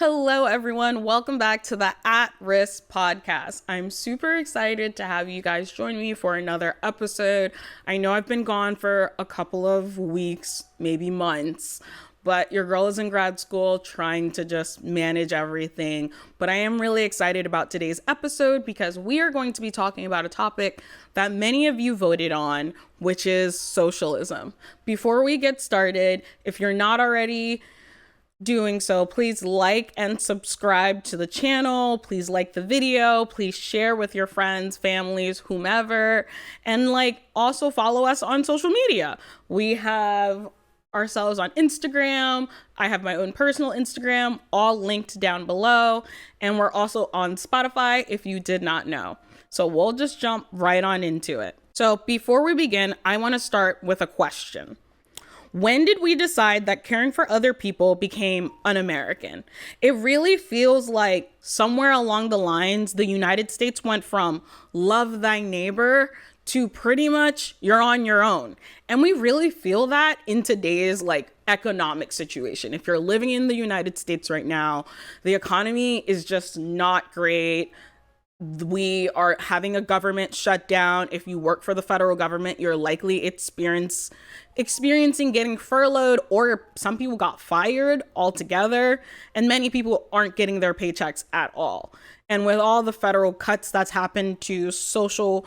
Hello, everyone. Welcome back to the At Risk podcast. I'm super excited to have you guys join me for another episode. I know I've been gone for a couple of weeks, maybe months, but your girl is in grad school trying to just manage everything. But I am really excited about today's episode because we are going to be talking about a topic that many of you voted on, which is socialism. Before we get started, if you're not already doing so, please like and subscribe to the channel. Please like the video. Please share with your friends, families, whomever, and also follow us on social media. We have ourselves on Instagram. I have my own personal Instagram, all linked down below. And we're also on Spotify if you did not know. So we'll just jump right on into it. So before we begin, I want to start with a question. When did we decide that caring for other people became un-American? It really feels like somewhere along the lines, the United States went from love thy neighbor to pretty much you're on your own. And we really feel that in today's economic situation. If you're living in the United States right now, the economy is just not great. We are having a government shutdown. If you work for the federal government, you're likely experiencing getting furloughed, or some people got fired altogether, and many people aren't getting their paychecks at all. And with all the federal cuts that's happened to social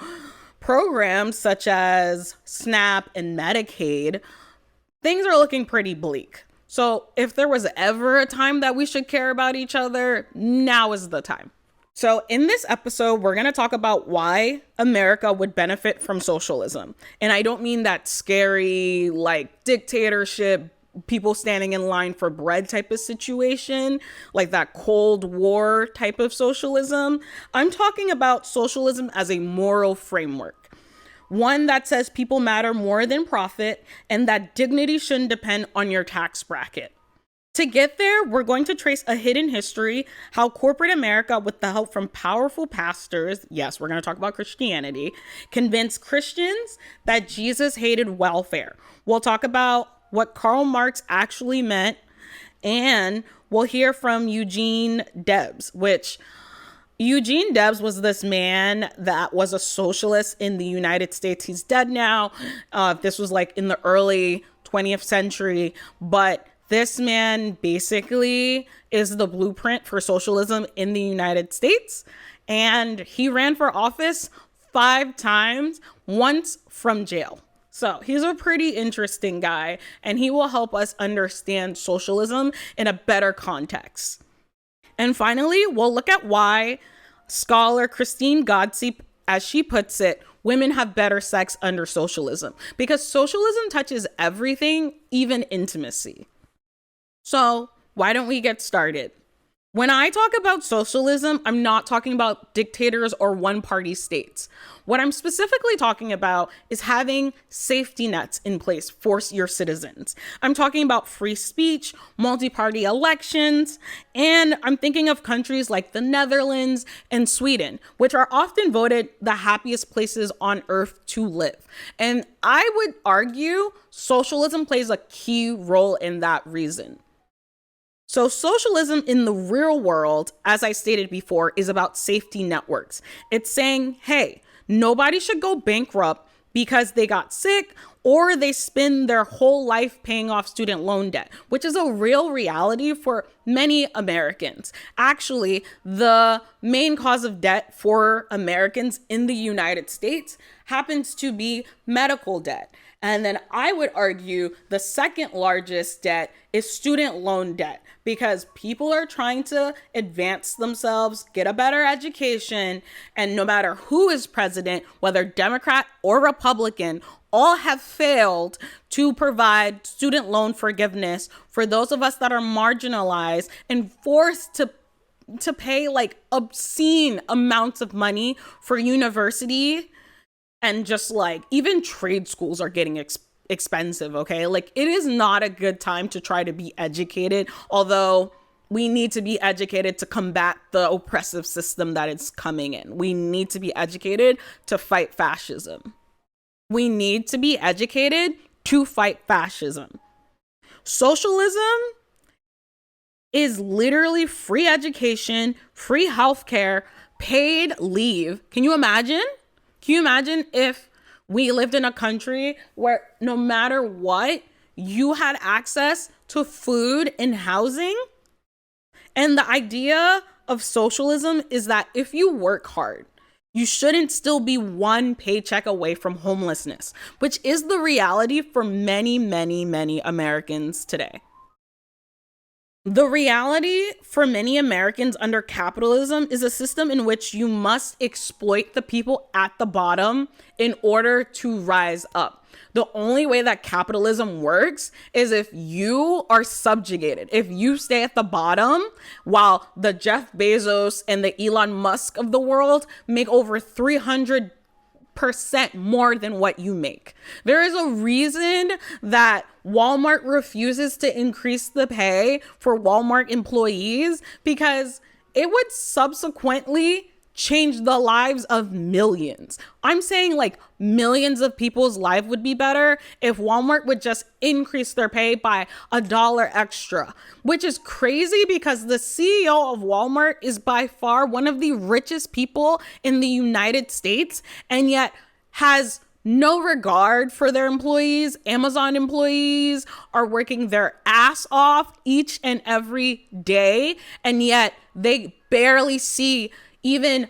programs such as SNAP and Medicaid, things are looking pretty bleak. So if there was ever a time that we should care about each other, now is the time. So in this episode, we're going to talk about why America would benefit from socialism. And I don't mean that scary, dictatorship, people standing in line for bread type of situation, like that Cold War type of socialism. I'm talking about socialism as a moral framework. One that says people matter more than profit and that dignity shouldn't depend on your tax bracket. To get there, we're going to trace a hidden history, how corporate America, with the help from powerful pastors, yes, we're going to talk about Christianity, convinced Christians that Jesus hated welfare. We'll talk about what Karl Marx actually meant, and we'll hear from Eugene Debs, which Eugene Debs was this man that was a socialist in the United States. He's dead now. This was in the early 20th century, but this man basically is the blueprint for socialism in the United States. And he ran for office 5 times, once from jail. So he's a pretty interesting guy, and he will help us understand socialism in a better context. And finally, we'll look at why scholar Kristen Ghodsee, as she puts it, women have better sex under socialism. Because socialism touches everything, even intimacy. So why don't we get started? When I talk about socialism, I'm not talking about dictators or one-party states. What I'm specifically talking about is having safety nets in place for your citizens. I'm talking about free speech, multi-party elections, and I'm thinking of countries like the Netherlands and Sweden, which are often voted the happiest places on earth to live. And I would argue socialism plays a key role in that reason. So socialism in the real world, as I stated before, is about safety networks. It's saying, hey, nobody should go bankrupt because they got sick or they spend their whole life paying off student loan debt, which is a real reality for many Americans. Actually, the main cause of debt for Americans in the United States happens to be medical debt. And then I would argue the second largest debt is student loan debt, because people are trying to advance themselves, get a better education, and no matter who is president, whether Democrat or Republican, all have failed to provide student loan forgiveness for those of us that are marginalized and forced to pay obscene amounts of money for university. And just even trade schools are getting expensive, okay? It is not a good time to try to be educated, although we need to be educated to combat the oppressive system that is coming in. We need to be educated to fight fascism. We need to be educated to fight fascism. Socialism is literally free education, free healthcare, paid leave. Can you imagine? Can you imagine if we lived in a country where no matter what, you had access to food and housing? And the idea of socialism is that if you work hard, you shouldn't still be one paycheck away from homelessness, which is the reality for many, many, many Americans today. The reality for many Americans under capitalism is a system in which you must exploit the people at the bottom in order to rise up. The only way that capitalism works is if you are subjugated, if you stay at the bottom while the Jeff Bezos and the Elon Musk of the world make over 300% more than what you make. There is a reason that Walmart refuses to increase the pay for Walmart employees, because it would subsequently change the lives of millions. I'm saying like millions of people's life would be better if Walmart would just increase their pay by $1 extra, which is crazy because the CEO of Walmart is by far one of the richest people in the United States, and yet has no regard for their employees. Amazon employees are working their ass off each and every day, and yet they barely see even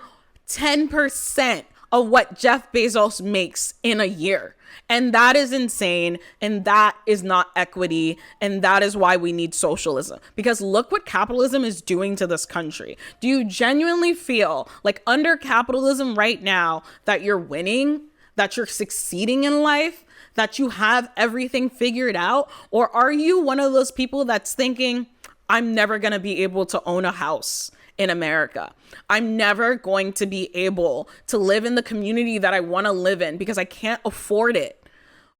10% of what Jeff Bezos makes in a year. And that is insane. And that is not equity. And that is why we need socialism. Because look what capitalism is doing to this country. Do you genuinely feel like under capitalism right now that you're winning, that you're succeeding in life, that you have everything figured out? Or are you one of those people that's thinking, I'm never going to be able to own a house in America. I'm never going to be able to live in the community that I want to live in because I can't afford it.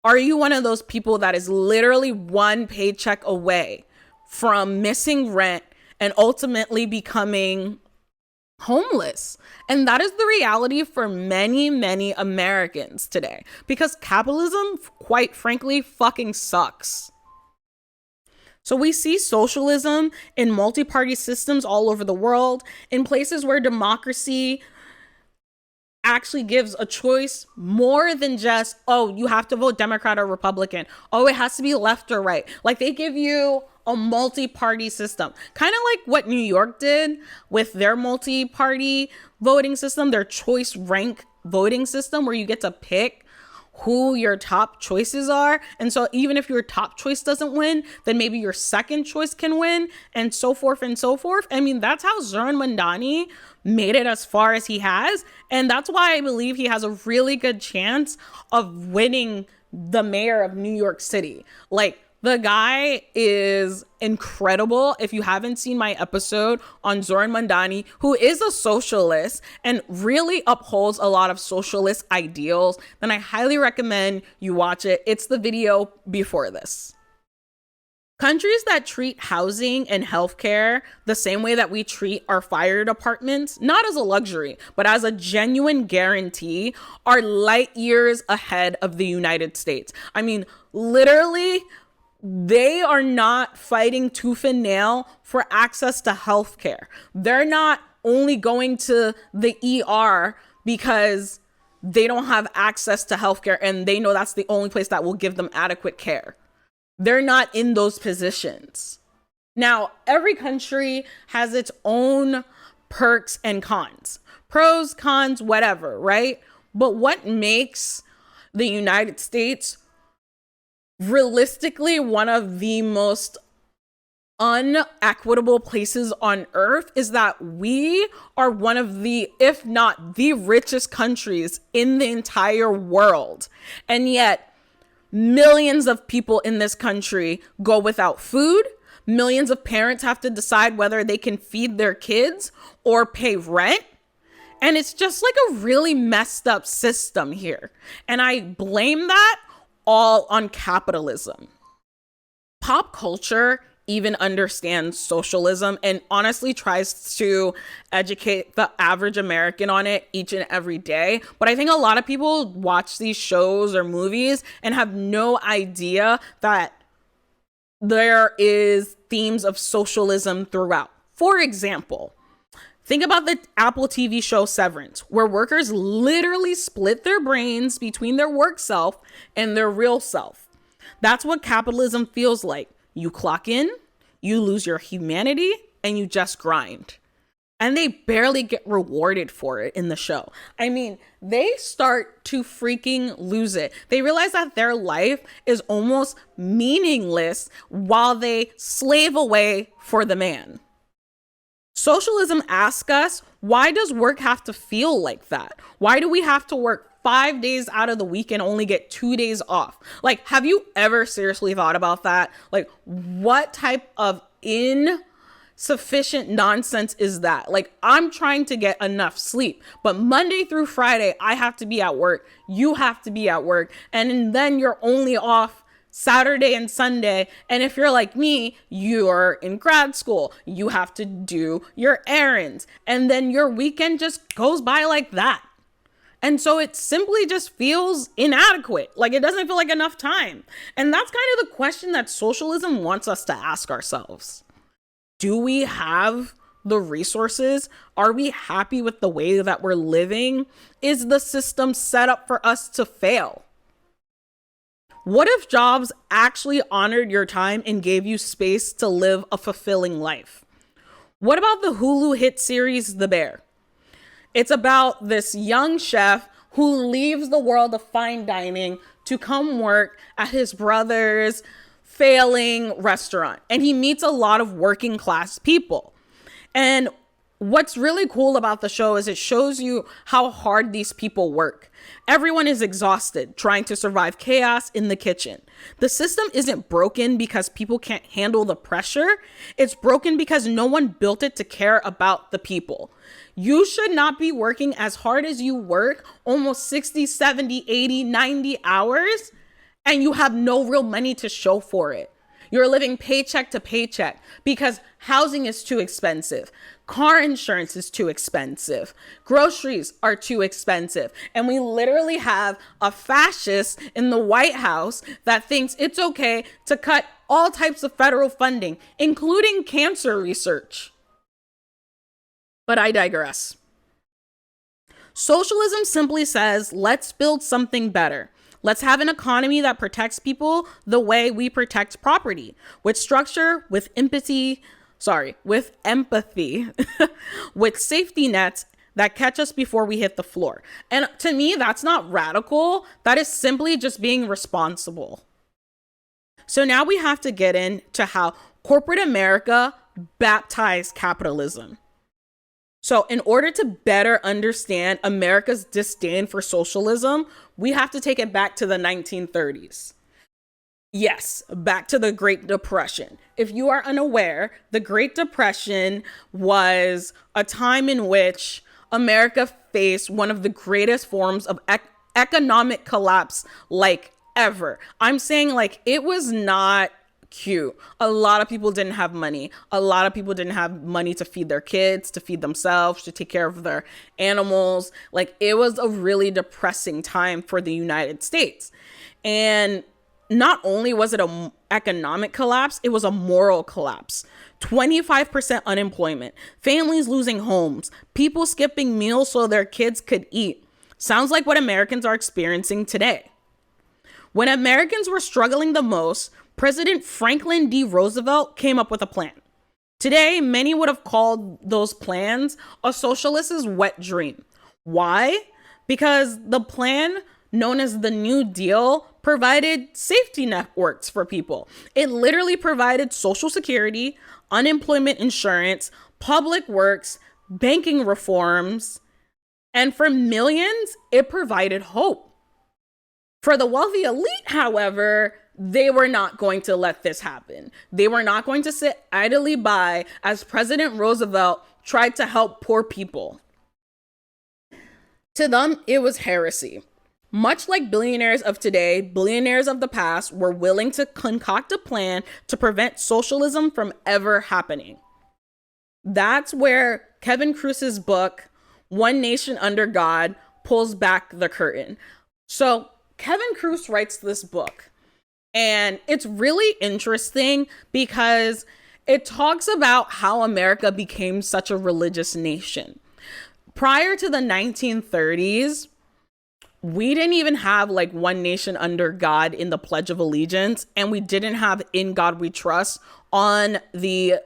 Are you one of those people that is literally one paycheck away from missing rent and ultimately becoming homeless? And that is the reality for many, many Americans today, because capitalism, quite frankly, fucking sucks. So we see socialism in multi-party systems all over the world, in places where democracy actually gives a choice more than just, oh, you have to vote Democrat or Republican. Oh, it has to be left or right. Like they give you a multi-party system, kind of like what New York did with their multi-party voting system, their choice rank voting system, where you get to pick who your top choices are. And so even if your top choice doesn't win, then maybe your second choice can win, and so forth and so forth. I mean, that's how Zoran Mandani made it as far as he has. And that's why I believe he has a really good chance of winning the mayor of New York City. Like, the guy is incredible. If you haven't seen my episode on Zoran Mandani, who is a socialist and really upholds a lot of socialist ideals, then I highly recommend you watch it. It's the video before this. Countries that treat housing and healthcare the same way that we treat our fire departments, not as a luxury, but as a genuine guarantee, are light years ahead of the United States. I mean, literally, they are not fighting tooth and nail for access to healthcare. They're not only going to the ER because they don't have access to healthcare and they know that's the only place that will give them adequate care. They're not in those positions. Now, every country has its own perks and cons, pros, cons, whatever, right? But what makes the United States realistically one of the most unequitable places on earth is that we are one of the, if not the richest countries in the entire world. And yet millions of people in this country go without food. Millions of parents have to decide whether they can feed their kids or pay rent. And it's just like a really messed up system here. And I blame that all on capitalism. Pop culture even understands socialism and honestly tries to educate the average American on it each and every day. But I think a lot of people watch these shows or movies and have no idea that there is themes of socialism throughout. For example, think about the Apple TV show Severance, where workers literally split their brains between their work self and their real self. That's what capitalism feels like. You clock in, you lose your humanity, and you just grind. And they barely get rewarded for it in the show. I mean, they start to freaking lose it. They realize that their life is almost meaningless while they slave away for the man. Socialism asks us, why does work have to feel like that? Why do we have to work 5 days out of the week and only get 2 days off? Like, have you ever seriously thought about that? Like, what type of insufficient nonsense is that? Like, I'm trying to get enough sleep, but Monday through Friday, I have to be at work. You have to be at work. And then you're only off Saturday and Sunday. And if you're like me, you're in grad school, you have to do your errands, and then your weekend just goes by like that. And so it simply just feels inadequate. Like, it doesn't feel like enough time. And that's kind of the question that socialism wants us to ask ourselves. Do we have the resources? Are we happy with the way that we're living? Is the system set up for us to fail? What if jobs actually honored your time and gave you space to live a fulfilling life? What about the Hulu hit series, The Bear? It's about this young chef who leaves the world of fine dining to come work at his brother's failing restaurant. And he meets a lot of working class people. And what's really cool about the show is it shows you how hard these people work. Everyone is exhausted trying to survive chaos in the kitchen. The system isn't broken because people can't handle the pressure. It's broken because no one built it to care about the people. You should not be working as hard as you work, almost 60, 70, 80, 90 hours, and you have no real money to show for it. You're living paycheck to paycheck because housing is too expensive. Car insurance is too expensive. Groceries are too expensive. And we literally have a fascist in the White House that thinks it's okay to cut all types of federal funding, including cancer research. But I digress. Socialism simply says, let's build something better. Let's have an economy that protects people the way we protect property, with structure, with empathy, with safety nets that catch us before we hit the floor. And to me, that's not radical. That is simply just being responsible. So now we have to get into how corporate America baptized capitalism. So in order to better understand America's disdain for socialism, we have to take it back to the 1930s. Yes, back to the Great Depression. If you are unaware, the Great Depression was a time in which America faced one of the greatest forms of economic collapse like ever. I'm saying, like, it was not cute. A lot of people didn't have money. A lot of people didn't have money to feed their kids, to feed themselves, to take care of their animals. Like, it was a really depressing time for the United States. And not only was it an economic collapse, it was a moral collapse. 25% unemployment, families losing homes, people skipping meals so their kids could eat. Sounds like what Americans are experiencing today. When Americans were struggling the most, President Franklin D. Roosevelt came up with a plan. Today, many would have called those plans a socialist's wet dream. Why? Because the plan, known as the New Deal, provided safety networks for people. It literally provided Social Security, unemployment insurance, public works, banking reforms, and for millions, it provided hope. For the wealthy elite, however, they were not going to let this happen. They were not going to sit idly by as President Roosevelt tried to help poor people. To them, it was heresy. Much like billionaires of today, billionaires of the past were willing to concoct a plan to prevent socialism from ever happening. That's where Kevin Kruse's book, One Nation Under God, pulls back the curtain. So Kevin Kruse writes this book. And it's really interesting because it talks about how America became such a religious nation. Prior to the 1930s, we didn't even have like one nation under God in the Pledge of Allegiance, and we didn't have in God we trust on the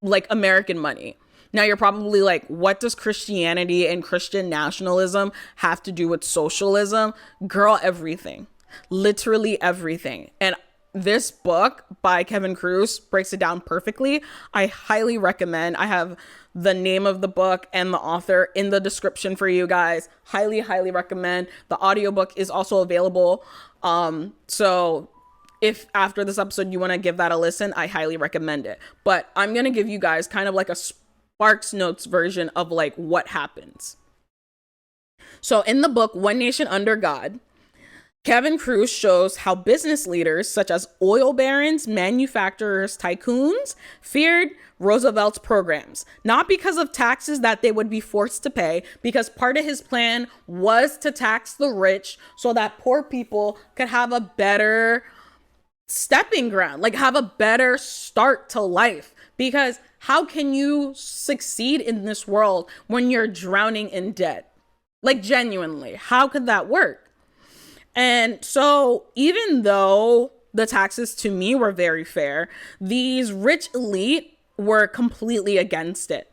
like American money. Now you're probably like, what does Christianity and Christian nationalism have to do with socialism? Girl, everything. Literally everything. And this book by Kevin Kruse breaks it down perfectly. I highly recommend. I have the name of the book and the author in the description for you guys. Highly, highly recommend. The audiobook is also available. So if after this episode you want to give that a listen, I highly recommend it. But I'm going to give you guys kind of like a Sparks Notes version of like what happens. So in the book, One Nation Under God, Kevin Kruse shows how business leaders such as oil barons, manufacturers, tycoons feared Roosevelt's programs, not because of taxes that they would be forced to pay, because part of his plan was to tax the rich so that poor people could have a better stepping ground, like have a better start to life. Because how can you succeed in this world when you're drowning in debt? Like genuinely, how could that work? And so even though the taxes to me were very fair, these rich elite were completely against it.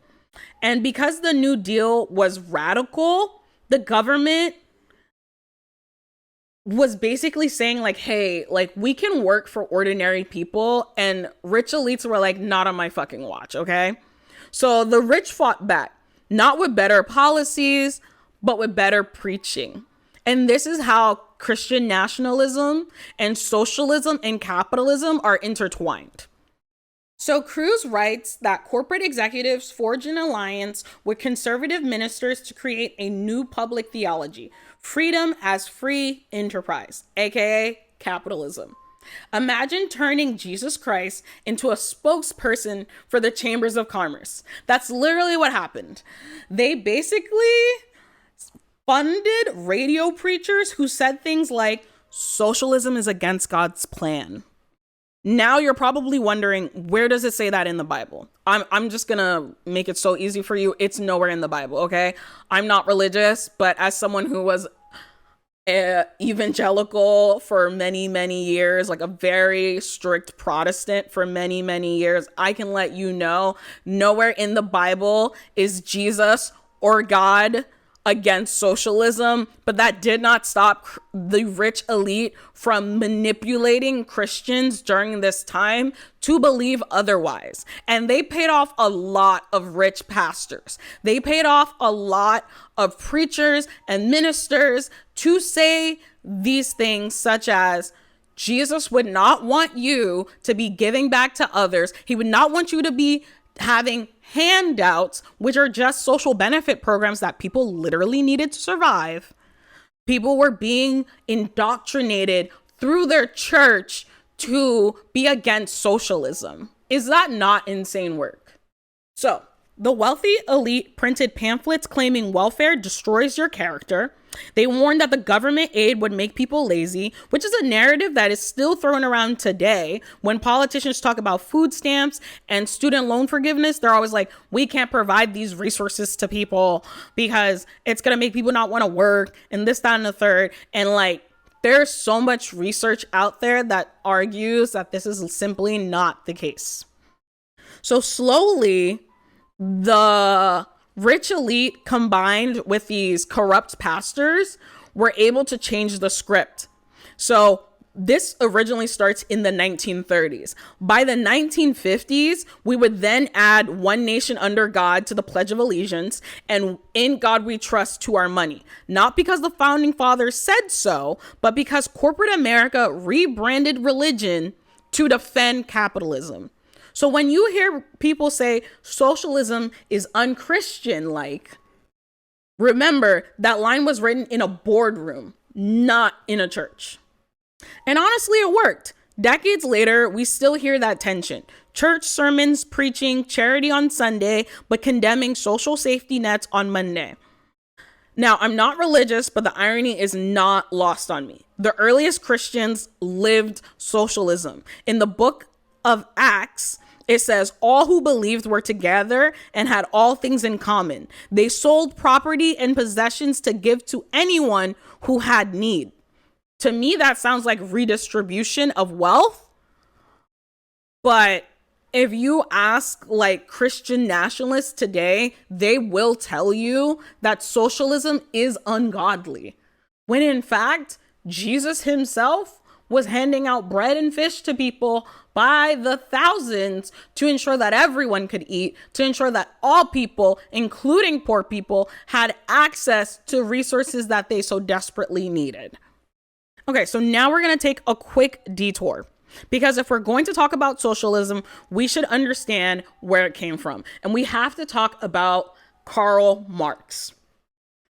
And because the New Deal was radical, the government was basically saying like, hey, like we can work for ordinary people, and rich elites were like, not on my fucking watch, okay? So the rich fought back, not with better policies, but with better preaching. And this is how Christian nationalism and socialism and capitalism are intertwined. So Kruse writes that corporate executives forged an alliance with conservative ministers to create a new public theology, freedom as free enterprise, aka capitalism. Imagine turning Jesus Christ into a spokesperson for the chambers of commerce. That's literally what happened. They basically funded radio preachers who said things like, socialism is against God's plan. Now you're probably wondering, where does it say that in the Bible? I'm just gonna make it so easy for you. It's nowhere in the Bible, okay? I'm not religious, but as someone who was evangelical for many, many years, like a very strict Protestant for many, many years, I can let you know, nowhere in the Bible is Jesus or God against socialism, but that did not stop the rich elite from manipulating Christians during this time to believe otherwise. And they paid off a lot of rich pastors. They paid off a lot of preachers and ministers to say these things such as, Jesus would not want you to be giving back to others. He would not want you to be having handouts, which are just social benefit programs that people literally needed to survive. People were being indoctrinated through their church to be against socialism. Is that not insane work? So, the wealthy elite printed pamphlets claiming welfare destroys your character. They warned that the government aid would make people lazy, which is a narrative that is still thrown around today. When politicians talk about food stamps and student loan forgiveness, they're always like, we can't provide these resources to people because it's going to make people not want to work and this, that, and the third. And like, there's so much research out there that argues that this is simply not the case. So slowly, the rich elite combined with these corrupt pastors were able to change the script. So this originally starts in the 1930s. By the 1950s, we would then add one nation under God to the Pledge of Allegiance and in God we trust to our money. Not because the founding fathers said so, but because corporate America rebranded religion to defend capitalism. So when you hear people say socialism is unchristian-like, remember that line was written in a boardroom, not in a church. And honestly, it worked. Decades later, we still hear that tension. Church sermons preaching charity on Sunday, but condemning social safety nets on Monday. Now, I'm not religious, but the irony is not lost on me. The earliest Christians lived socialism. In the book of Acts, it says, all who believed were together and had all things in common. They sold property and possessions to give to anyone who had need. To me, that sounds like redistribution of wealth. But if you ask like Christian nationalists today, they will tell you that socialism is ungodly. When in fact, Jesus himself was handing out bread and fish to people by the thousands to ensure that everyone could eat, to ensure that all people, including poor people, had access to resources that they so desperately needed. Okay, so now we're going to take a quick detour. Because if we're going to talk about socialism, we should understand where it came from. And we have to talk about Karl Marx.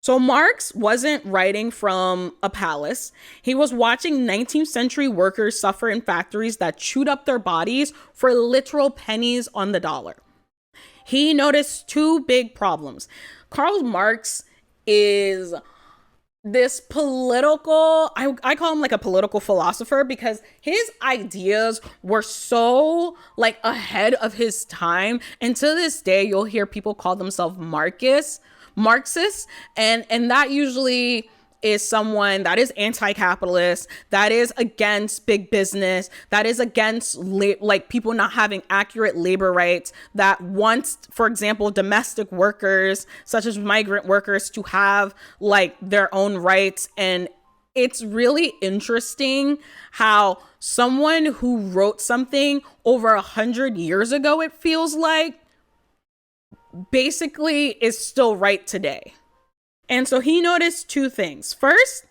So Marx wasn't writing from a palace. He was watching 19th century workers suffer in factories that chewed up their bodies for literal pennies on the dollar. He noticed two big problems. Karl Marx is this political, I call him like a political philosopher, because his ideas were so like ahead of his time. And to this day, you'll hear people call themselves Marxists, and that usually is someone that is anti-capitalist, that is against big business, that is against like people not having accurate labor rights, that wants, for example, domestic workers such as migrant workers to have like their own rights. And it's really interesting how someone who wrote something over 100 years ago, it feels like, basically is still right today. And so he noticed two things. First,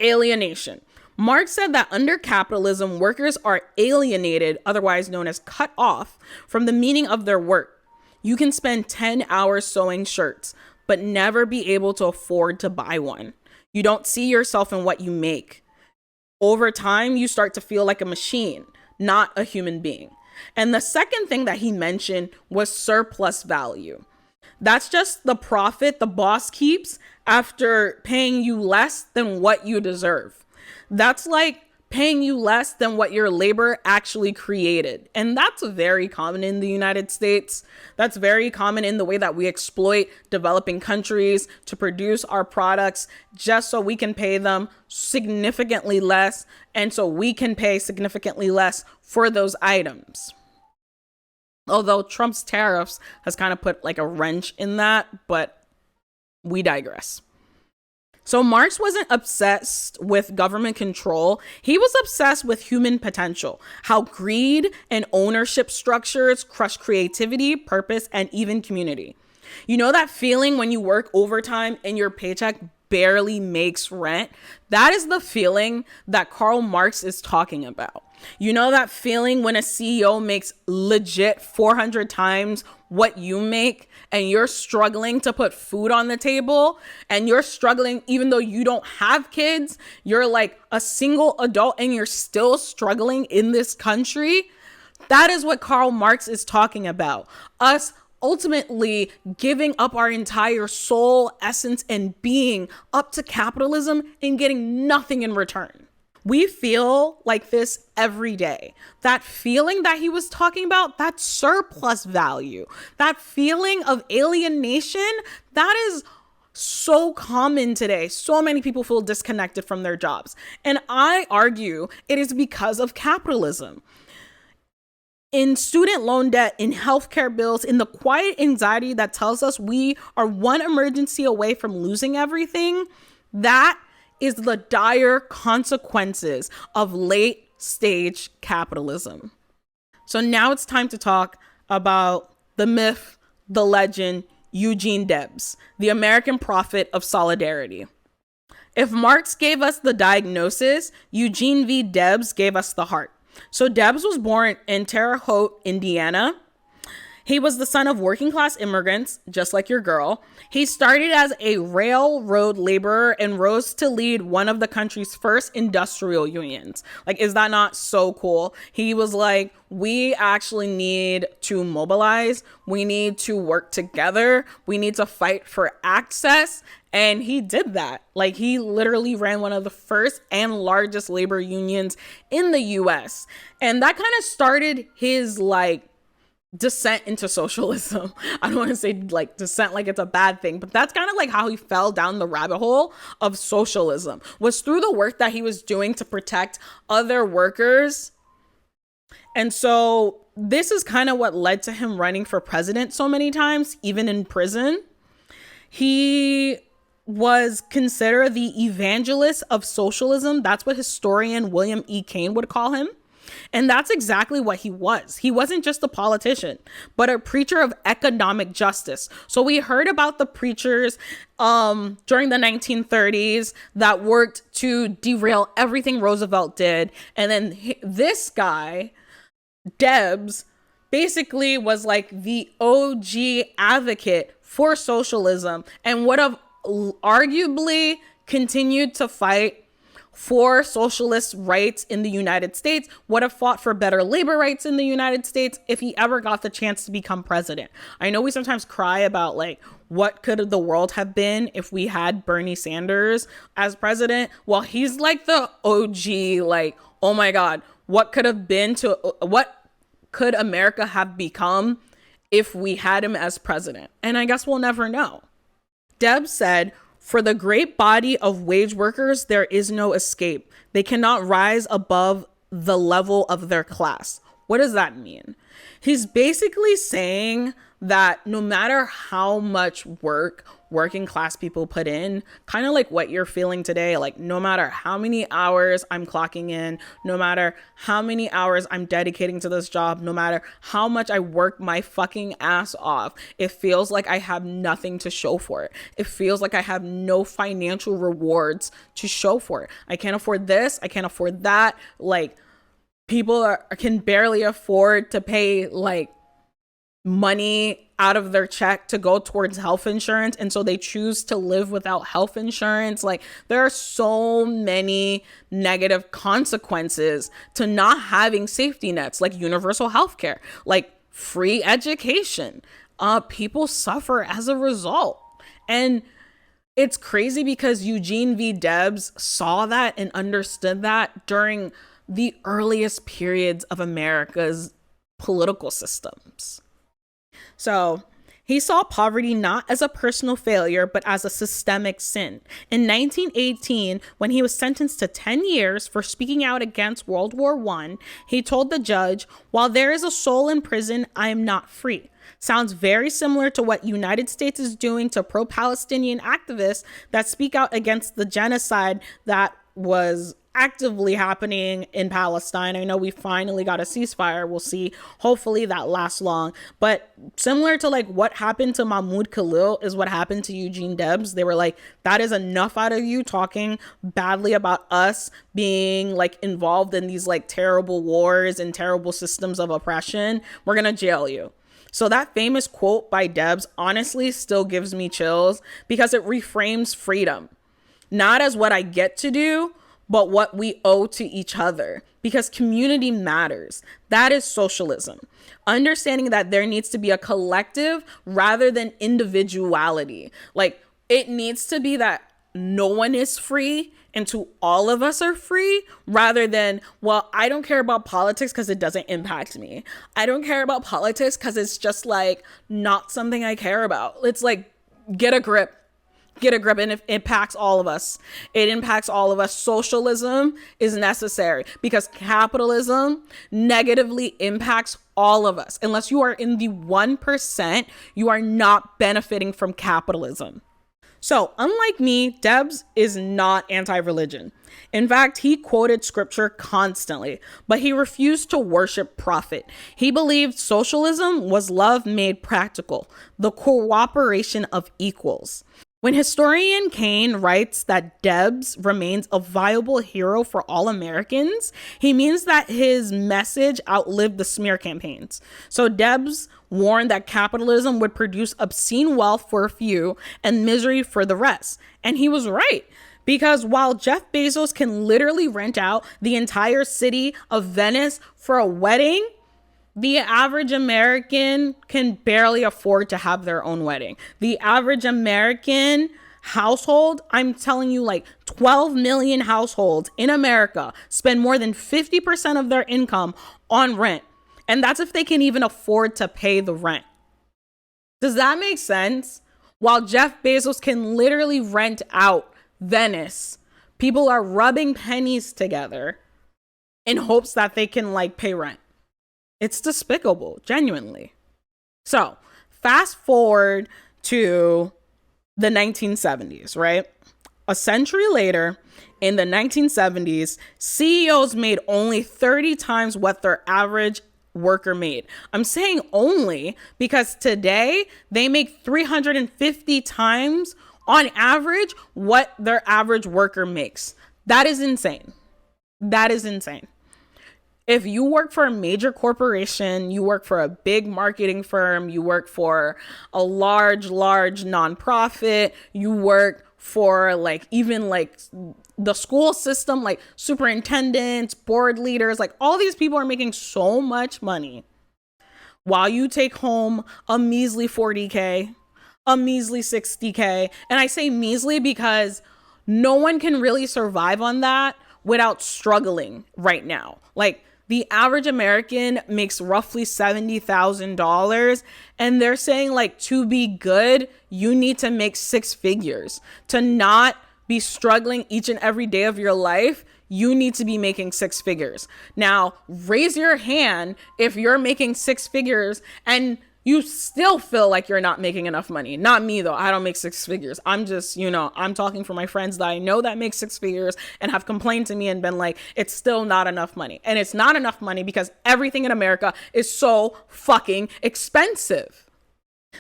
alienation. Marx said that under capitalism, workers are alienated, otherwise known as cut off, from the meaning of their work. You can spend 10 hours sewing shirts, but never be able to afford to buy one. You don't see yourself in what you make. Over time, you start to feel like a machine, not a human being. And the second thing that he mentioned was surplus value. That's just the profit the boss keeps after paying you less than what you deserve. That's like paying you less than what your labor actually created. And that's very common in the United States. That's very common in the way that we exploit developing countries to produce our products just so we can pay them significantly less. And so we can pay significantly less for those items. Although Trump's tariffs has kind of put like a wrench in that, but we digress. So Marx wasn't obsessed with government control. He was obsessed with human potential, how greed and ownership structures crush creativity, purpose, and even community. You know that feeling when you work overtime and your paycheck barely makes rent? That is the feeling that Karl Marx is talking about. You know that feeling when a CEO makes legit 400 times what you make and you're struggling to put food on the table, and you're struggling even though you don't have kids, you're like a single adult and you're still struggling in this country? That is what Karl Marx is talking about. Us ultimately giving up our entire soul, essence, and being up to capitalism and getting nothing in return. We feel like this every day. That feeling that he was talking about, that surplus value, that feeling of alienation, that is so common today. So many people feel disconnected from their jobs. And I argue it is because of capitalism. In student loan debt, in healthcare bills, in the quiet anxiety that tells us we are one emergency away from losing everything, that is the dire consequences of late stage capitalism. So now it's time to talk about the myth, the legend, Eugene Debs, the American prophet of solidarity. If Marx gave us the diagnosis, Eugene V. Debs gave us the heart. So Debs was born in Terre Haute, Indiana. He was the son of working class immigrants, just like your girl. He started as a railroad laborer and rose to lead one of the country's first industrial unions. Like, is that not so cool? He was like, we actually need to mobilize. We need to work together. We need to fight for access. And he did that. Like, he literally ran one of the first and largest labor unions in the US. And that kind of started his like descent into socialism. I don't want to say like descent like it's a bad thing, but that's kind of like how he fell down the rabbit hole of socialism, was through the work that he was doing to protect other workers. And so this is kind of what led to him running for president so many times, even in prison. He was considered the evangelist of socialism. That's what historian William E. Cain would call him. And that's exactly what he was. He wasn't just a politician, but a preacher of economic justice. So we heard about the preachers during the 1930s that worked to derail everything Roosevelt did. And then this guy, Debs, basically was like the OG advocate for socialism and would have arguably continued to fight for socialist rights in the United States, would have fought for better labor rights in the United States if he ever got the chance to become president. I know we sometimes cry about like, what could the world have been if we had Bernie Sanders as president? Well, he's like the OG, like, oh my God, what could America have become if we had him as president? And I guess we'll never know. Debs said, "For the great body of wage workers, there is no escape. They cannot rise above the level of their class." What does that mean? He's basically saying that no matter how much work working class people put in, kind of like what you're feeling today, like no matter how many hours I'm clocking in, no matter how many hours I'm dedicating to this job, no matter how much I work my fucking ass off, it feels like I have nothing to show for it. It feels like I have no financial rewards to show for it. I can't afford this. I can't afford that. Like, people can barely afford to pay like money out of their check to go towards health insurance, and so they choose to live without health insurance. Like, there are so many negative consequences to not having safety nets, like universal health care, like free education. People suffer as a result. And it's crazy because Eugene v. Debs saw that and understood that during the earliest periods of America's political systems. So he saw poverty not as a personal failure, but as a systemic sin. In 1918, when he was sentenced to 10 years for speaking out against World War I, he told the judge, "While there is a soul in prison, I am not free." Sounds very similar to what United States is doing to pro-Palestinian activists that speak out against the genocide that was actively happening in Palestine. I know we finally got a ceasefire. We'll see. Hopefully that lasts long. But similar to like what happened to Mahmoud Khalil is what happened to Eugene Debs. They were like, that is enough out of you talking badly about us being like involved in these like terrible wars and terrible systems of oppression. We're going to jail you. So that famous quote by Debs honestly still gives me chills because it reframes freedom, not as what I get to do, but what we owe to each other, because community matters. That is socialism. Understanding that there needs to be a collective rather than individuality. Like, it needs to be that no one is free and to all of us are free, rather than, well, I don't care about politics because it doesn't impact me. I don't care about politics because it's just like not something I care about. It's like, get a grip. And it impacts all of us. It impacts all of us. Socialism is necessary because capitalism negatively impacts all of us. Unless you are in the 1%, you are not benefiting from capitalism. So unlike me, Debs is not anti-religion. In fact, he quoted scripture constantly, but he refused to worship profit. He believed socialism was love made practical, the cooperation of equals. When historian Cain writes that Debs remains a viable hero for all Americans, he means that his message outlived the smear campaigns. So Debs warned that capitalism would produce obscene wealth for a few and misery for the rest. And he was right. Because while Jeff Bezos can literally rent out the entire city of Venice for a wedding, the average American can barely afford to have their own wedding. The average American household, I'm telling you, like 12 million households in America spend more than 50% of their income on rent. And that's if they can even afford to pay the rent. Does that make sense? While Jeff Bezos can literally rent out Venice, people are rubbing pennies together in hopes that they can like pay rent. It's despicable, genuinely. So, fast forward to the 1970s, right? A century later, in the 1970s, CEOs made only 30 times what their average worker made. I'm saying only because today they make 350 times on average what their average worker makes. That is insane. That is insane. If you work for a major corporation, you work for a big marketing firm, you work for a large nonprofit, you work for like even like the school system, like superintendents, board leaders, like all these people are making so much money while you take home a measly 40K, a measly 60K. And I say measly because no one can really survive on that without struggling right now. Like, the average American makes roughly $70,000, and they're saying like to be good, you need to make six figures. To not be struggling each and every day of your life, you need to be making six figures. Now, raise your hand if you're making six figures and you still feel like you're not making enough money. Not me though. I don't make six figures. I'm just, I'm talking for my friends that I know that make six figures and have complained to me and been like, it's still not enough money. And it's not enough money because everything in America is so fucking expensive.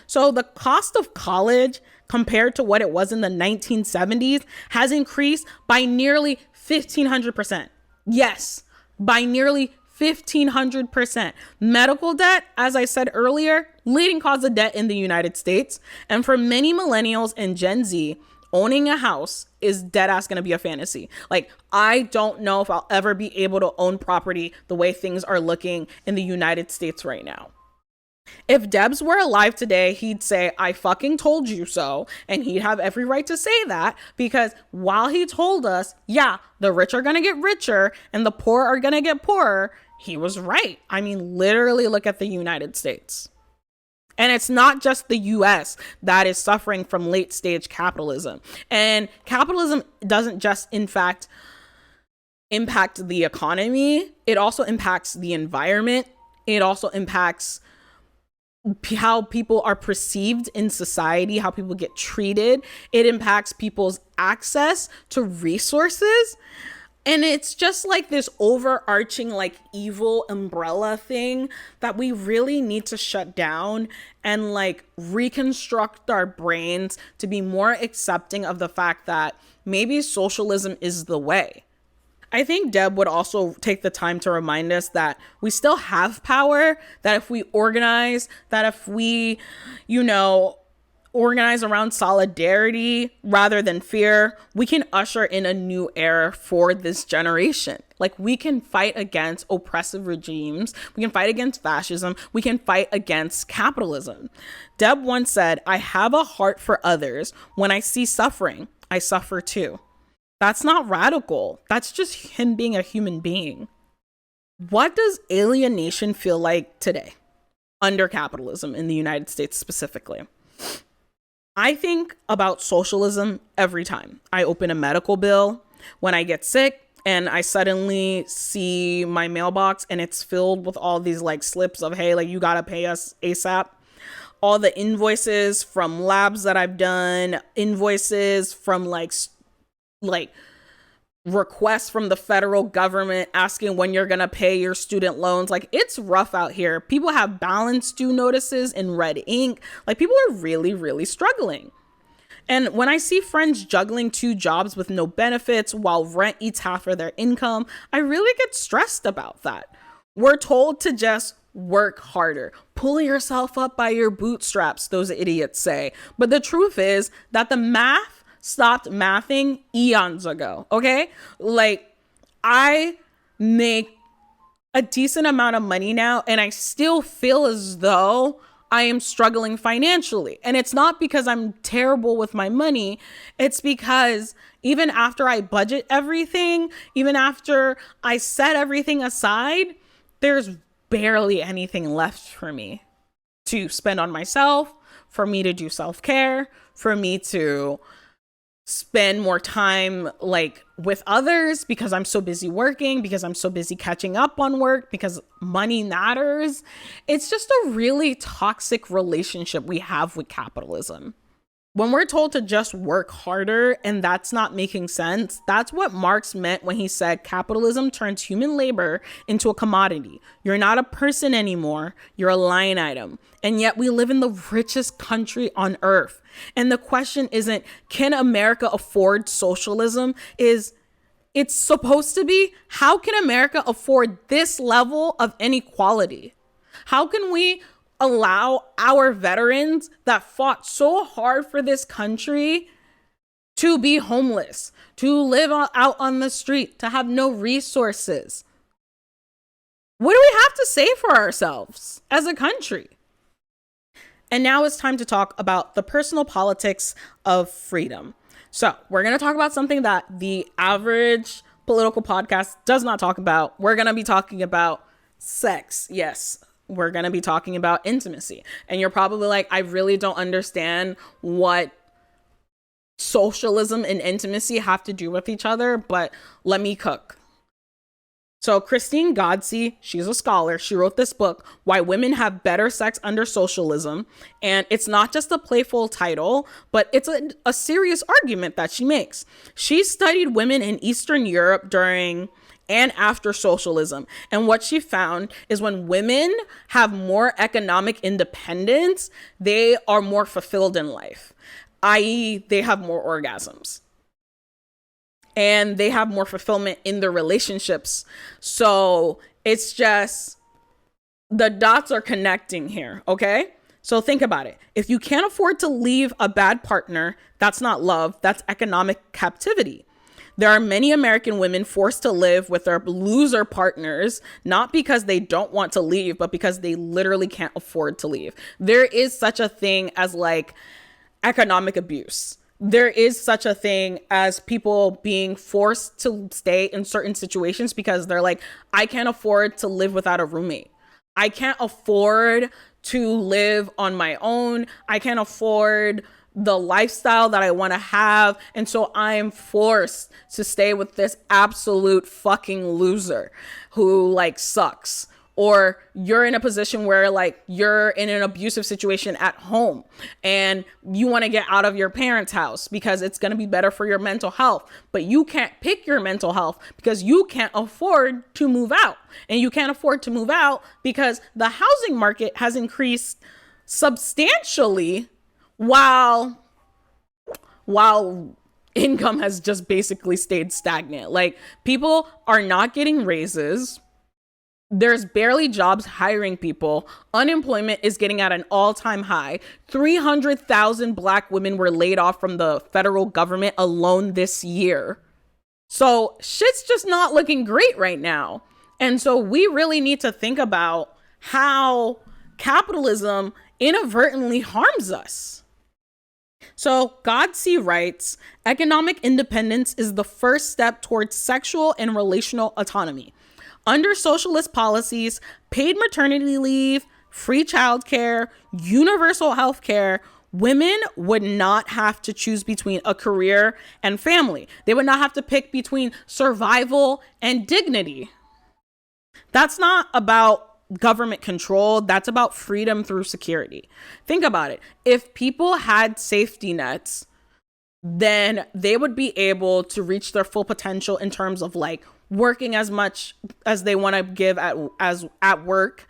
So the cost of college compared to what it was in the 1970s has increased by nearly 1,500%. Yes, by nearly 1,500%. Medical debt, as I said earlier, leading cause of debt in the United States. And for many millennials and Gen Z, owning a house is dead ass gonna be a fantasy. Like, I don't know if I'll ever be able to own property the way things are looking in the United States right now. If Debs were alive today, he'd say, I fucking told you so. And he'd have every right to say that because while he told us, yeah, the rich are going to get richer and the poor are going to get poorer, he was right. I mean, literally look at the United States. And it's not just the US that is suffering from late stage capitalism. And capitalism doesn't just, in fact, impact the economy. It also impacts the environment. It also impacts how people are perceived in society, how people get treated. It impacts people's access to resources. And it's just like this overarching like evil umbrella thing that we really need to shut down and like reconstruct our brains to be more accepting of the fact that maybe socialism is the way. I think Deb would also take the time to remind us that we still have power, that if we organize, that if we, organize around solidarity rather than fear, we can usher in a new era for this generation. Like, we can fight against oppressive regimes. We can fight against fascism. We can fight against capitalism. Deb once said, I have a heart for others. When I see suffering, I suffer too. That's not radical. That's just him being a human being. What does alienation feel like today under capitalism in the United States specifically? I think about socialism every time I open a medical bill, when I get sick and I suddenly see my mailbox and it's filled with all these like slips of, hey, like you gotta pay us ASAP. All the invoices from labs that I've done, invoices from like requests from the federal government asking when you're gonna pay your student loans. Like, it's rough out here. People have balance due notices in red ink. Like, people are really, really struggling. And when I see friends juggling two jobs with no benefits while rent eats half of their income, I really get stressed about that. We're told to just work harder. Pull yourself up by your bootstraps, those idiots say. But the truth is that the math stopped mathing eons ago, okay? Like, I make a decent amount of money now, and I still feel as though I am struggling financially. And it's not because I'm terrible with my money. It's because even after I budget everything, even after I set everything aside, there's barely anything left for me to spend on myself, for me to do self-care, for me to spend more time like with others because I'm so busy working, because I'm so busy catching up on work, because money matters. It's just a really toxic relationship we have with capitalism. When we're told to just work harder and that's not making sense, that's what Marx meant when he said capitalism turns human labor into a commodity. You're not a person anymore, you're a line item. And yet we live in the richest country on earth. And the question isn't, can America afford socialism? It's supposed to be, how can America afford this level of inequality? How can we allow our veterans that fought so hard for this country to be homeless, to live out on the street, to have no resources? What do we have to say for ourselves as a country? And now it's time to talk about the personal politics of freedom. So we're going to talk about something that the average political podcast does not talk about. We're going to be talking about sex. Yes, we're going to be talking about intimacy. And you're probably like, I really don't understand what socialism and intimacy have to do with each other, but let me cook. So Ghodsee, she's a scholar. She wrote this book, Why Women Have Better Sex Under Socialism. And it's not just a playful title, but it's a serious argument that she makes. She studied women in Eastern Europe during and after socialism. And what she found is when women have more economic independence, they are more fulfilled in life, i.e., they have more orgasms. And they have more fulfillment in their relationships. So it's just, the dots are connecting here, okay? So think about it. If you can't afford to leave a bad partner, that's not love, that's economic captivity. There are many American women forced to live with their loser partners, not because they don't want to leave, but because they literally can't afford to leave. There is such a thing as like economic abuse. There is such a thing as people being forced to stay in certain situations because they're like, I can't afford to live without a roommate. I can't afford to live on my own. I can't afford the lifestyle that I want to have. And so I'm forced to stay with this absolute fucking loser who like sucks. Or you're in a position where like you're in an abusive situation at home and you want to get out of your parents' house because it's going to be better for your mental health, but you can't pick your mental health because you can't afford to move out. And you can't afford to move out because the housing market has increased substantially while income has just basically stayed stagnant. Like, people are not getting raises. There's barely jobs hiring people. Unemployment is getting at an all-time high. 300,000 Black women were laid off from the federal government alone this year. So shit's just not looking great right now. And so we really need to think about how capitalism inadvertently harms us. So Ghodsee writes, economic independence is the first step towards sexual and relational autonomy. Under socialist policies, paid maternity leave, free childcare, universal health care, women would not have to choose between a career and family. They would not have to pick between survival and dignity. That's not about government control. That's about freedom through security. Think about it. If people had safety nets, then they would be able to reach their full potential in terms of like working as much as they want to give at work.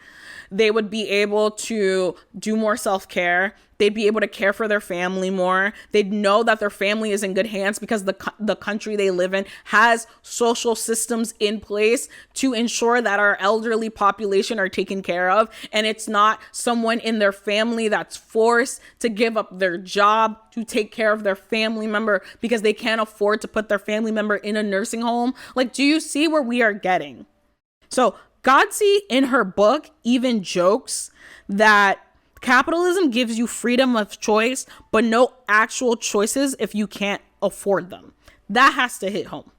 they would be able to do more self-care. They'd be able to care for their family more. They'd know that their family is in good hands because the country they live in has social systems in place to ensure that our elderly population are taken care of. And it's not someone in their family that's forced to give up their job to take care of their family member because they can't afford to put their family member in a nursing home. Like, do you see where we are getting? So Ghodsee in her book even jokes that capitalism gives you freedom of choice, but no actual choices if you can't afford them. That has to hit home.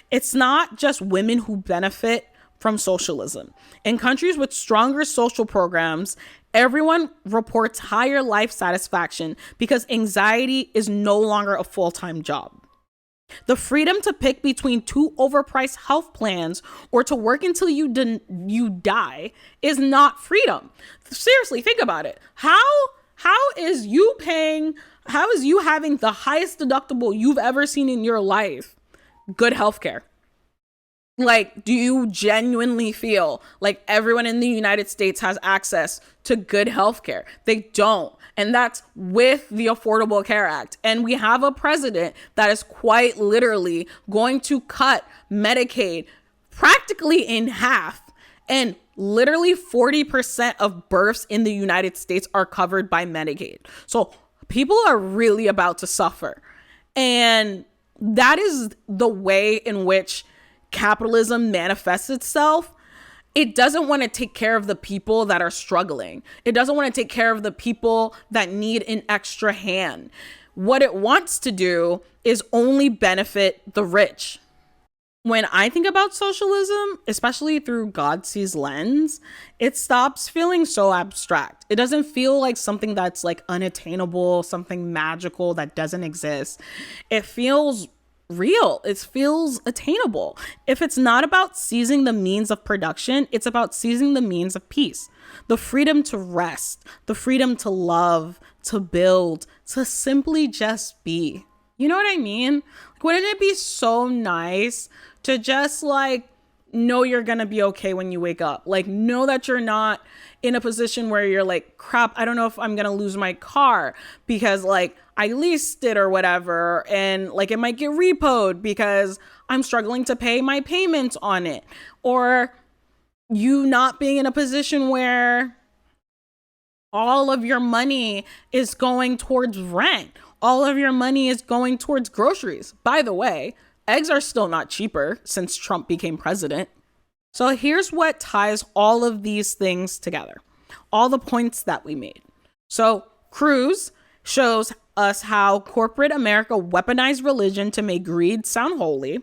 It's not just women who benefit from socialism. In countries with stronger social programs, everyone reports higher life satisfaction because anxiety is no longer a full-time job. The freedom to pick between two overpriced health plans or to work until you die is not freedom. Seriously, think about it. How is you having the highest deductible you've ever seen in your life good healthcare? Like, do you genuinely feel like everyone in the United States has access to good healthcare? They don't. And that's with the Affordable Care Act. And we have a president that is quite literally going to cut Medicaid practically in half. And literally 40% of births in the United States are covered by Medicaid. So people are really about to suffer. And that is the way in which capitalism manifests itself. It doesn't want to take care of the people that are struggling. It doesn't want to take care of the people that need an extra hand. What it wants to do is only benefit the rich. When I think about socialism, especially through Ghodsee's lens, it stops feeling so abstract. It doesn't feel like something that's like unattainable, something magical that doesn't exist. It feels real. It feels attainable. If it's not about seizing the means of production, it's about seizing the means of peace, the freedom to rest, the freedom to love, to build, to simply just be. You know what I mean? Like, wouldn't it be so nice to just like know you're gonna be okay when you wake up? Like, know that you're not in a position where you're like, crap, I don't know if I'm gonna lose my car because like I leased it or whatever, and like it might get repoed because I'm struggling to pay my payments on it. Or you not being in a position where all of your money is going towards rent. All of your money is going towards groceries. By the way, eggs are still not cheaper since Trump became president. So here's what ties all of these things together. All the points that we made. So Kruse shows us how corporate America weaponized religion to make greed sound holy.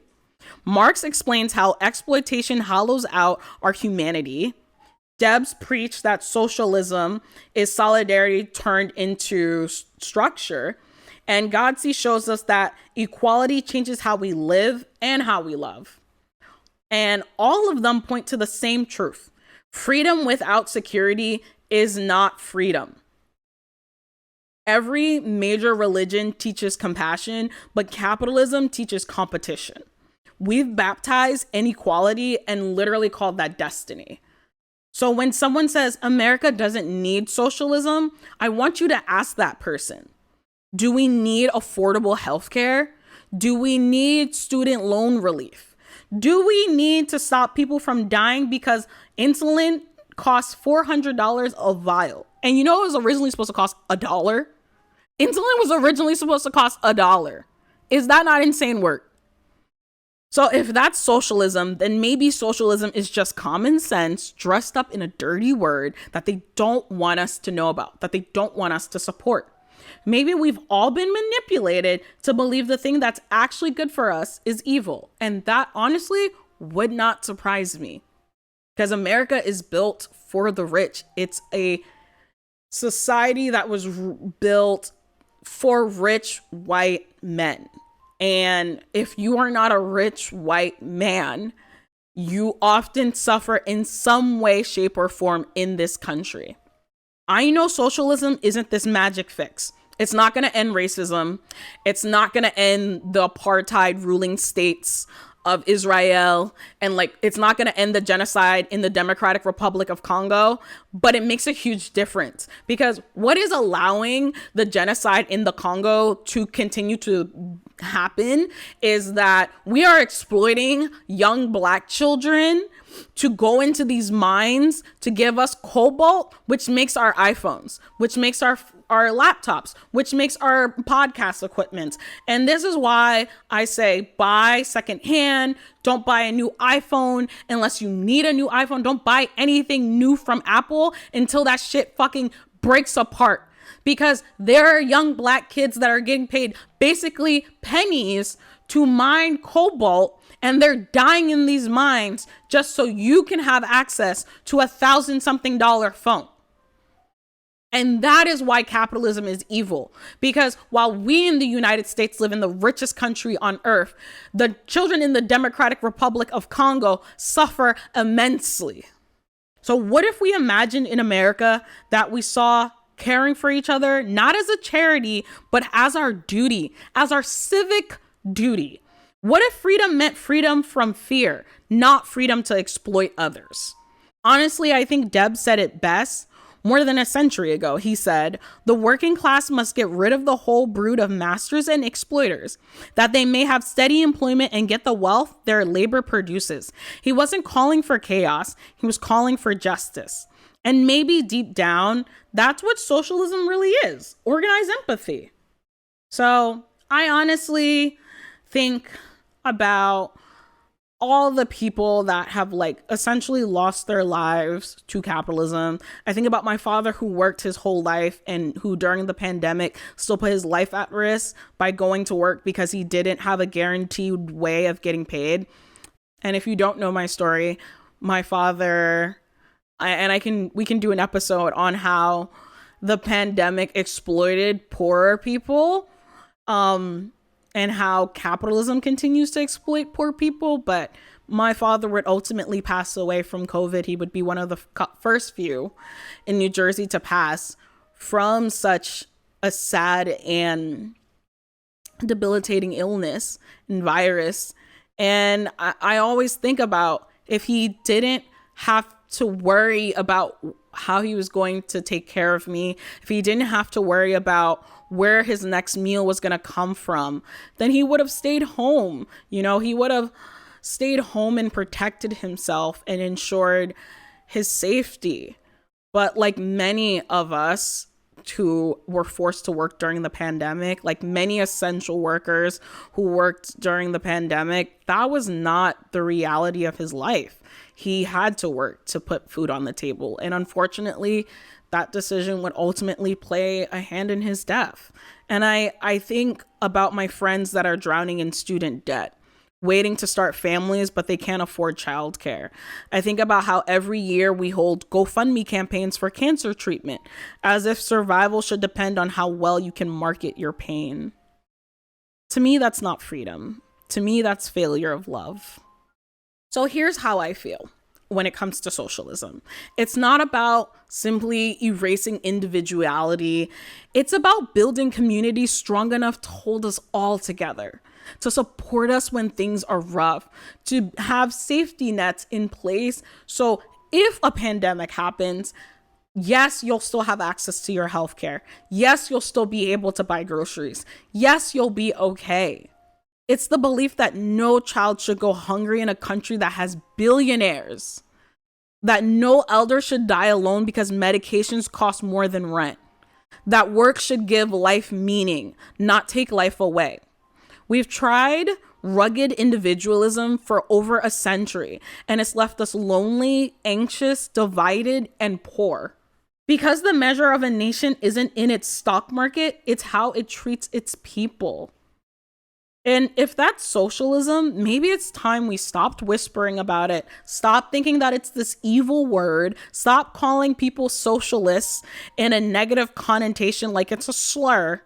Marx explains how exploitation hollows out our humanity. Debs preached that socialism is solidarity turned into structure. And Ghodsee shows us that equality changes how we live and how we love. And all of them point to the same truth. Freedom without security is not freedom. Every major religion teaches compassion, but capitalism teaches competition. We've baptized inequality and literally called that destiny. So when someone says America doesn't need socialism, I want you to ask that person, do we need affordable healthcare? Do we need student loan relief? Do we need to stop people from dying because insulin costs $400 a vial? And you know it was originally supposed to cost $1? Insulin was originally supposed to cost $1. Is that not insane work? So if that's socialism, then maybe socialism is just common sense dressed up in a dirty word that they don't want us to know about, that they don't want us to support. Maybe we've all been manipulated to believe the thing that's actually good for us is evil. And that honestly would not surprise me, because America is built for the rich. It's a society that was built for rich white men. And if you are not a rich white man, you often suffer in some way, shape, or form in this country. I know socialism isn't this magic fix. It's not going to end racism. It's not going to end the apartheid ruling states of Israel, and like it's not going to end the genocide in the Democratic Republic of Congo, but it makes a huge difference, because what is allowing the genocide in the Congo to continue to happen is that we are exploiting young Black children to go into these mines to give us cobalt, which makes our iPhones, which makes our laptops, which makes our podcast equipment. And this is why I say buy secondhand. Don't buy a new iPhone unless you need a new iPhone. Don't buy anything new from Apple until that shit fucking breaks apart. Because there are young Black kids that are getting paid basically pennies to mine cobalt, and they're dying in these mines just so you can have access to $1,000-something phone. And that is why capitalism is evil. Because while we in the United States live in the richest country on earth, the children in the Democratic Republic of Congo suffer immensely. So what if we imagined in America that we saw caring for each other, not as a charity, but as our duty, as our civic duty? What if freedom meant freedom from fear, not freedom to exploit others? Honestly, I think Debs said it best more than a century ago. He said, "The working class must get rid of the whole brood of masters and exploiters, that they may have steady employment and get the wealth their labor produces." He wasn't calling for chaos. He was calling for justice. And maybe deep down, that's what socialism really is: organized empathy. So I honestly think about all the people that have like essentially lost their lives to capitalism. I think about my father, who worked his whole life and who during the pandemic still put his life at risk by going to work because he didn't have a guaranteed way of getting paid. And if you don't know my story, my father, we can do an episode on how the pandemic exploited poorer people, and how capitalism continues to exploit poor people. But my father would ultimately pass away from COVID. He would be one of the first few in New Jersey to pass from such a sad and debilitating illness and virus. And I always think about, if he didn't have to worry about how he was going to take care of me, if he didn't have to worry about where his next meal was going to come from, then he would have stayed home. You know, he would have stayed home and protected himself and ensured his safety. But like many of us who were forced to work during the pandemic, like many essential workers who worked during the pandemic, that was not the reality of his life. He had to work to put food on the table. And unfortunately, that decision would ultimately play a hand in his death. And I think about my friends that are drowning in student debt, waiting to start families, but they can't afford childcare. I think about how every year we hold GoFundMe campaigns for cancer treatment, as if survival should depend on how well you can market your pain. To me, that's not freedom. To me, that's failure of love. So here's how I feel when it comes to socialism. It's not about simply erasing individuality. It's about building communities strong enough to hold us all together, to support us when things are rough, to have safety nets in place. So if a pandemic happens, yes, you'll still have access to your healthcare. Yes, you'll still be able to buy groceries. Yes, you'll be okay. It's the belief that no child should go hungry in a country that has billionaires, that no elder should die alone because medications cost more than rent, that work should give life meaning, not take life away. We've tried rugged individualism for over a century, and it's left us lonely, anxious, divided, and poor. Because the measure of a nation isn't in its stock market, it's how it treats its people. And if that's socialism, maybe it's time we stopped whispering about it. Stop thinking that it's this evil word. Stop calling people socialists in a negative connotation like it's a slur.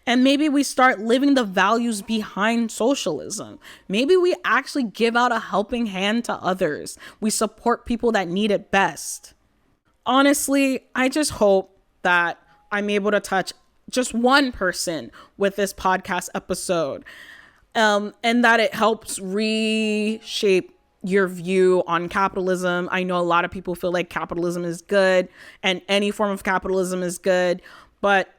And maybe we start living the values behind socialism. Maybe we actually give out a helping hand to others. We support people that need it best. Honestly, I just hope that I'm able to touch just one person with this podcast episode. and that it helps reshape your view on capitalism. I know a lot of people feel like capitalism is good and any form of capitalism is good, but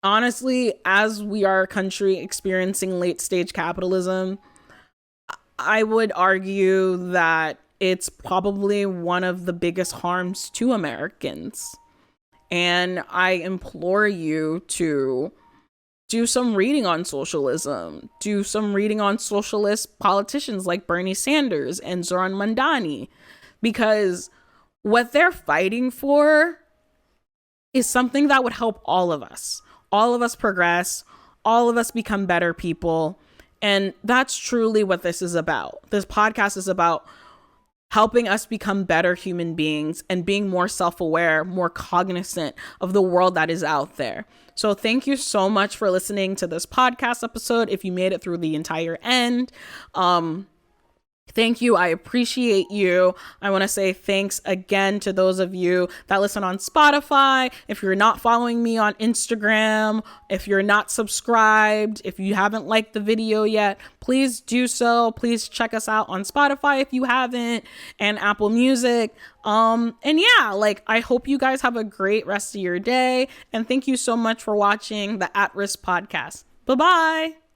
honestly, as we are a country experiencing late stage capitalism, I would argue that it's probably one of the biggest harms to Americans. And I implore you to do some reading on socialism, do some reading on socialist politicians like Bernie Sanders and Zoran Mandani, because what they're fighting for is something that would help all of us progress, all of us become better people. And that's truly what this is about. This podcast is about helping us become better human beings and being more self-aware, more cognizant of the world that is out there. So thank you so much for listening to this podcast episode. If you made it through the entire end, thank you. I appreciate you. I want to say thanks again to those of you that listen on Spotify. If you're not following me on Instagram, if you're not subscribed, if you haven't liked the video yet, please do so. Please check us out on Spotify if you haven't, and Apple Music. And yeah, like, I hope you guys have a great rest of your day. And thank you so much for watching the At Risk podcast. Bye-bye.